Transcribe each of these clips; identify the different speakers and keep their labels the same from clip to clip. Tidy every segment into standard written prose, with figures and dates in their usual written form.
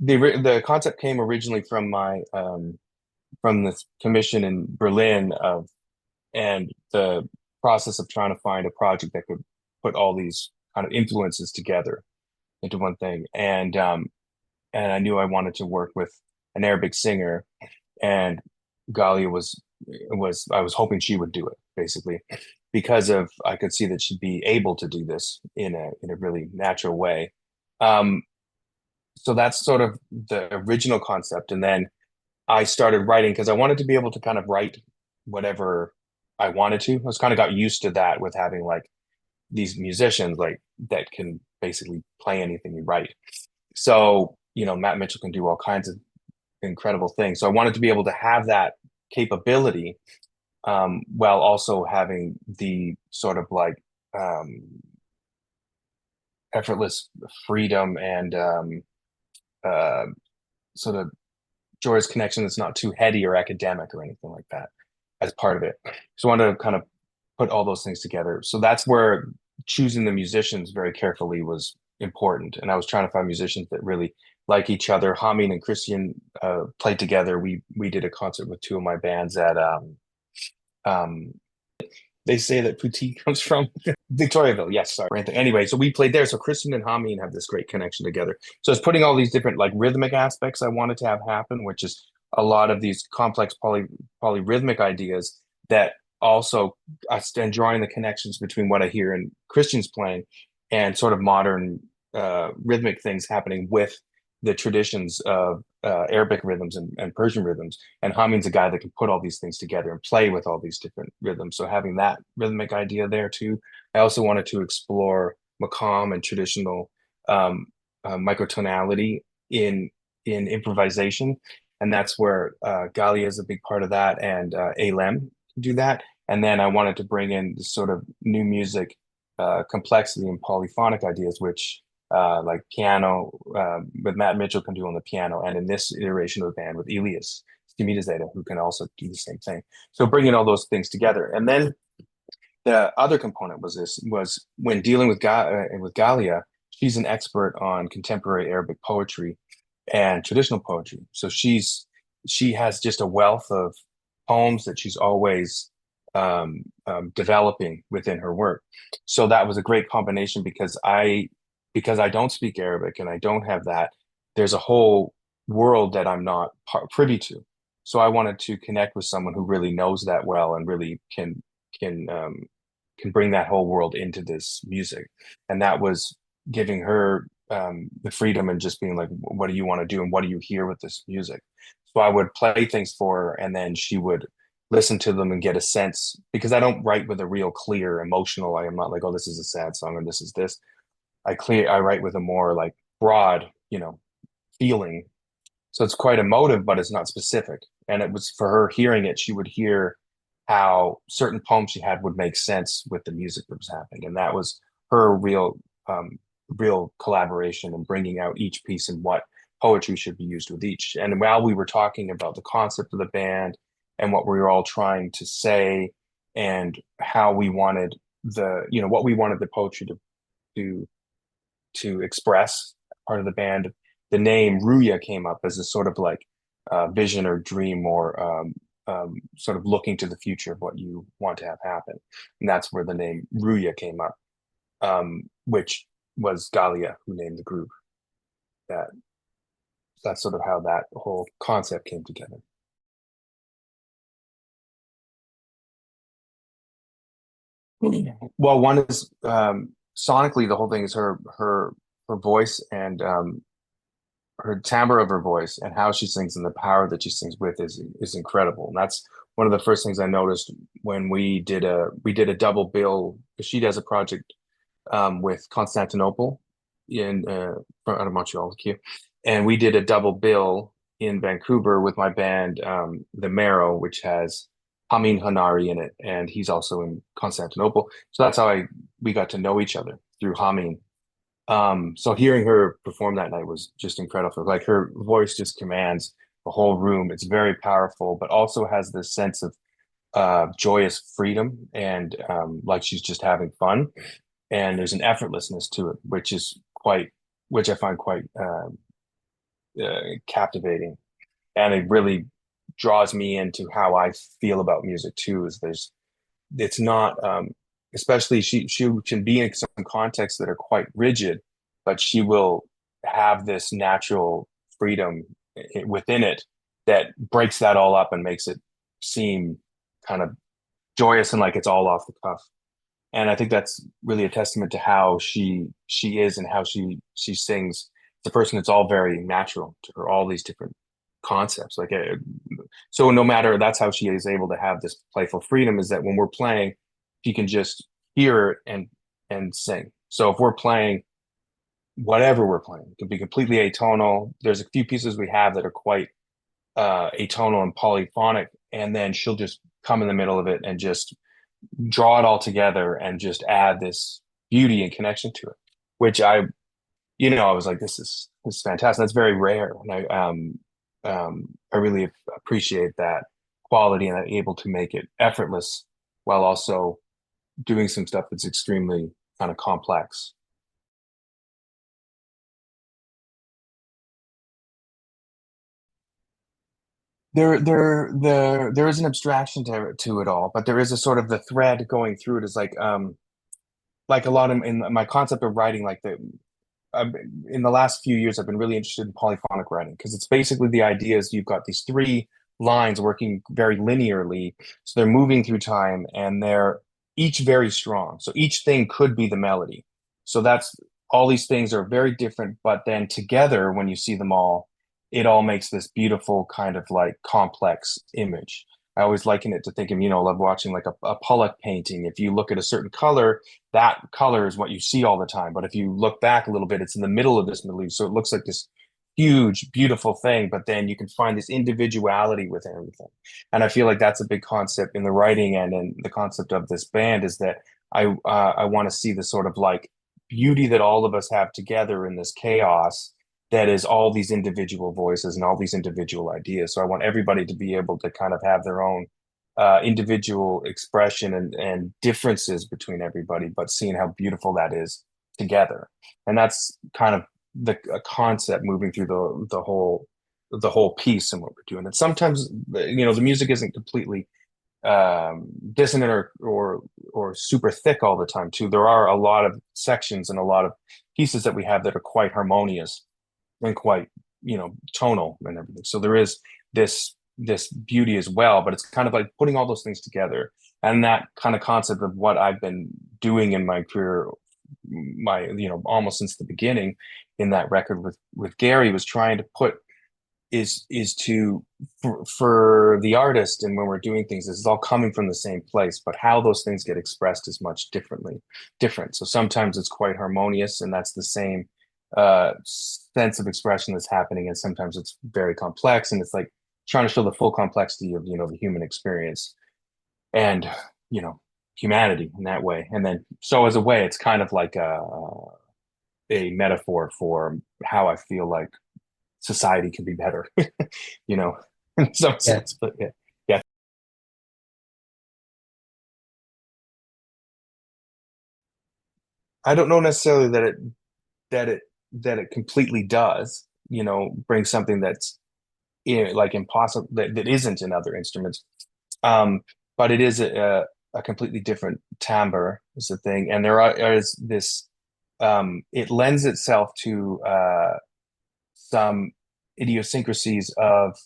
Speaker 1: The concept came originally from my from this commission in Berlin of and the process of trying to find a project that could put all these kind of influences together into one thing. And I knew I wanted to work with an Arabic singer, and Ghalia was I was hoping she would do it basically because of I could see that she'd be able to do this in a really natural way. Um, so that's sort of the original concept, and then I started writing because I wanted to be able to kind of write whatever I wanted to. I was kind of got used to that with having like these musicians like that can basically play anything you write. So, Matt Mitchell can do all kinds of incredible things. So I wanted to be able to have that capability while also having the sort of like effortless freedom and uh, sort of joyous connection that's not too heady or academic or anything like that as part of it. So I wanted to kind of put all those things together. So that's where choosing the musicians very carefully was important. And I was trying to find musicians that really like each other. Hamin and Christian played together. We did a concert with two of my bands at um, they say that poutine comes from Victoriaville. Yes, sorry. Right there. Anyway, so we played there. So Christian and Hamin have this great connection together. So it's putting all these different like rhythmic aspects I wanted to have happen, which is a lot of these complex polyrhythmic ideas that also and drawing the connections between what I hear in Christian's playing and sort of modern rhythmic things happening with the traditions of Arabic rhythms and Persian rhythms. And Hamin's a guy that can put all these things together and play with all these different rhythms. So having that rhythmic idea there too. I also wanted to explore maqam and traditional microtonality in improvisation, and that's where Ghalia is a big part of that, and Eylem do that. And then I wanted to bring in this sort of new music complexity and polyphonic ideas, which like piano with Matt Mitchell can do on the piano, and in this iteration of the band with Elias Stemeseder, who can also do the same thing. So bringing all those things together, and then the other component was when dealing with with Ghalia, she's an expert on contemporary Arabic poetry and traditional poetry. So she has just a wealth of poems that she's always developing within her work. So that was a great combination because I don't speak Arabic and I don't have that. There's a whole world that I'm not privy to. So I wanted to connect with someone who really knows that well and really can bring that whole world into this music. And that was giving her the freedom and just being like, what do you want to do and what do you hear with this music? So I would play things for her, and then she would listen to them and get a sense, because I don't write with a real clear emotional. I am not like, oh, this is a sad song or this is this. I write with a more like broad, feeling. So it's quite emotive, but it's not specific. And it was for her hearing it, she would hear how certain poems she had would make sense with the music that was happening. And that was her real collaboration and bringing out each piece and what poetry should be used with each. And while we were talking about the concept of the band and what we were all trying to say and how we wanted what we wanted the poetry to to express part of the band, the name RU'YA came up as a sort of like vision or dream or sort of looking to the future of what you want to have happen. And that's where the name RU'YA came up, which was Ghalia who named the group. That that's sort of how that whole concept came together. Well, one is sonically the whole thing is her voice and her timbre of her voice and how she sings and the power that she sings with is incredible. And that's one of the first things I noticed when we did a double bill. She does a project with Constantinople in out of Montreal, and we did a double bill in Vancouver with my band, the Marrow, which has Hamin Honari in it, and he's also in Constantinople. So that's how we got to know each other through Hamin. So hearing her perform that night was just incredible. Like her voice just commands the whole room. It's very powerful, but also has this sense of joyous freedom and like she's just having fun. And there's an effortlessness to it, which I find quite captivating, and it really draws me into how I feel about music too. Is there's it's not especially she can be in some contexts that are quite rigid, but she will have this natural freedom within it that breaks that all up and makes it seem kind of joyous and like it's all off the cuff. And I think that's really a testament to how she is and how she sings. The person, it's all very natural to her, all these different concepts. Like so, no matter, that's how she is able to have this playful freedom. Is that when we're playing, she can just hear it and sing. So if we're playing whatever we're playing, it can be completely atonal. There's a few pieces we have that are quite atonal and polyphonic, and then she'll just come in the middle of it and just draw it all together and just add this beauty and connection to it, which I was like, this is fantastic. That's very rare, and I really appreciate that quality, and I'm able to make it effortless while also doing some stuff that's extremely kind of complex. There is an abstraction to it all, but there is a sort of the thread going through it is like a lot of in my concept of writing, like I've, in the last few years, I've been really interested in polyphonic writing because it's basically the idea is you've got these three lines working very linearly. So they're moving through time and they're each very strong. So each thing could be the melody. So that's all these things are very different, but then together, when you see them all, it all makes this beautiful kind of like complex image. I always liken it to thinking, love watching like a Pollock painting. If you look at a certain color, that color is what you see all the time. But if you look back a little bit, it's in the middle of this Middle East. So it looks like this huge, beautiful thing, but then you can find this individuality with everything. And I feel like that's a big concept in the writing and in the concept of this band is that I want to see the sort of like beauty that all of us have together in this chaos that is all these individual voices and all these individual ideas. So I want everybody to be able to kind of have their own individual expression and differences between everybody, but seeing how beautiful that is together. And that's kind of the a concept moving through the whole piece and what we're doing. And sometimes the music isn't completely dissonant or super thick all the time too. There are a lot of sections and a lot of pieces that we have that are quite harmonious and quite tonal and everything. So there is this beauty as well, but it's kind of like putting all those things together. And that kind of concept of what I've been doing in my career, my almost since the beginning in that record with Gary, was trying to put is to for the artist, and when we're doing things, this is all coming from the same place, but how those things get expressed is much different. So sometimes it's quite harmonious and that's the same sense of expression that's happening, and sometimes it's very complex and it's like trying to show the full complexity of the human experience and humanity in that way. And then so as a way, it's kind of like a metaphor for how I feel like society can be better, you know, in some
Speaker 2: Yeah.
Speaker 1: sense. But yeah, yeah, I don't know necessarily that it that it completely does, bring something that's like impossible that isn't in other instruments. Um, but it is a completely different timbre is the thing, and is this. It lends itself to some idiosyncrasies of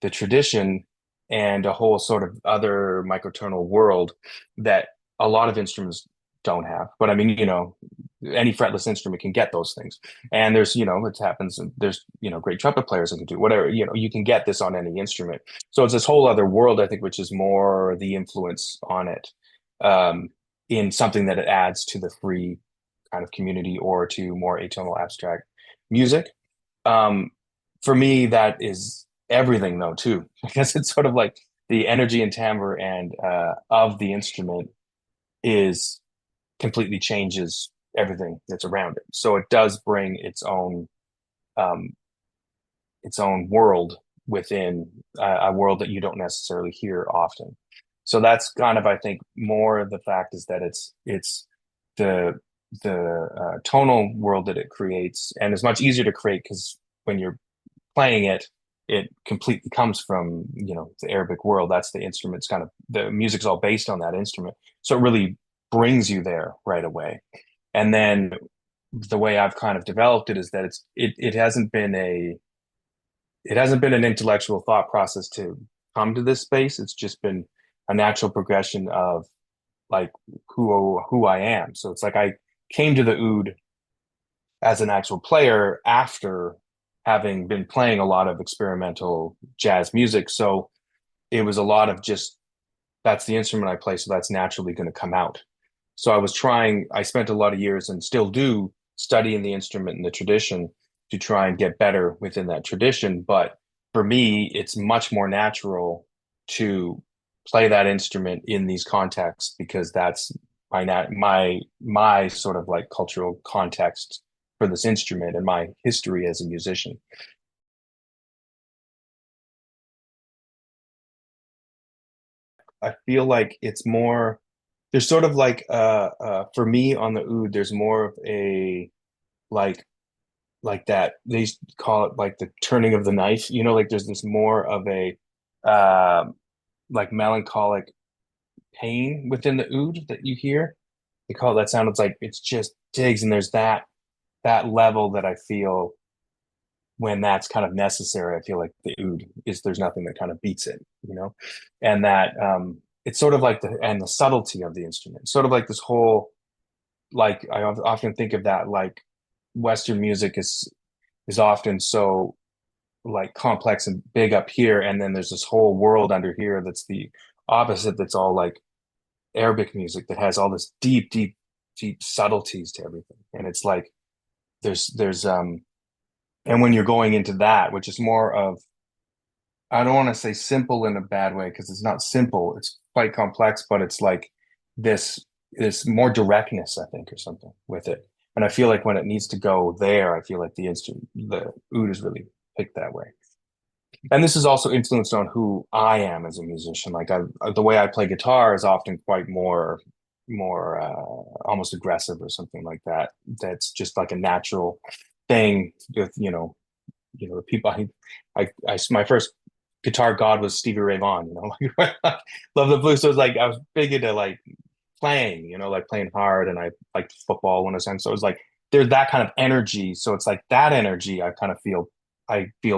Speaker 1: the tradition and a whole sort of other microtonal world that a lot of instruments don't have. But I mean, any fretless instrument can get those things. And there's, it happens. There's, great trumpet players that can do whatever, you can get this on any instrument. So it's this whole other world, I think, which is more the influence on it in something that it adds to the free kind of community or to more atonal abstract music. Um, for me, that is everything though too, because it's sort of like the energy and timbre and of the instrument is completely changes everything that's around it. So it does bring um, its own world within a world that you don't necessarily hear often. So that's kind of, I think, more the fact is that it's the tonal world that it creates, and it's much easier to create because when you're playing it, it completely comes from, the Arabic world. That's the instrument's kind of, the music's all based on that instrument. So it really brings you there right away. And then the way I've kind of developed it is that it hasn't been an intellectual thought process to come to this space. It's just been a natural progression of like who I am. So it's like I came to the oud as an actual player after having been playing a lot of experimental jazz music. So it was a lot of just, that's the instrument I play, so that's naturally going to come out. So I spent a lot of years and still do studying the instrument and the tradition to try and get better within that tradition. But for me, it's much more natural to play that instrument in these contexts because that's my sort of like cultural context for this instrument and my history as a musician. I feel like it's more, there's sort of like for me on the oud, there's more of a like that they used to call it like the turning of the knife, like there's this more of a uh like melancholic pain within the oud that you hear. They call it that sound. It's like it's just digs, and there's that level that I feel when that's kind of necessary. I feel like the oud is, there's nothing that kind of beats it. And that it's sort of like the subtlety of the instrument, sort of like this whole, like I often think of that, like Western music is often so like complex and big up here, and then there's this whole world under here that's the opposite, that's all like Arabic music that has all this deep, deep, deep subtleties to everything. And it's like there's and when you're going into that, which is more of, I don't want to say simple in a bad way because it's not simple. It's quite complex, but it's like this this more directness, I think, or something with it. And I feel like when it needs to go there, I feel like the oud is really picked that way. And this is also influenced on who I am as a musician. Like the way I play guitar is often quite more almost aggressive or something like that. That's just like a natural thing with, the people my first guitar god was Stevie Ray Vaughan, love the blues. So it was like I was big into like playing, like playing hard, and I liked football when I was young. So it was like there's that kind of energy. So it's like that energy I feel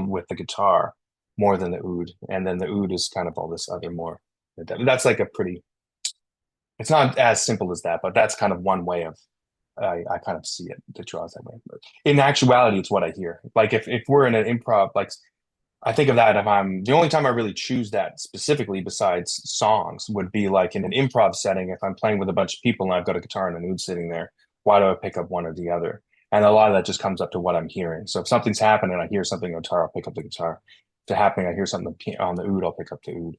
Speaker 1: with the guitar more than the oud. And then the oud is kind of all this other more. That's like a pretty, it's not as simple as that, but that's kind of one way of I kind of see it that draws that way. But in actuality, it's what I hear. Like if we're in an improv, like I think of that, if I'm the only time I really choose that specifically besides songs would be like in an improv setting. If I'm playing with a bunch of people and I've got a guitar and an oud sitting there, why do I pick up one or the other? And a lot of that just comes up to what I'm hearing. So if something's happening, I hear something on guitar, I'll pick up the guitar. If it's happening, I hear something on the oud, I'll pick up the oud.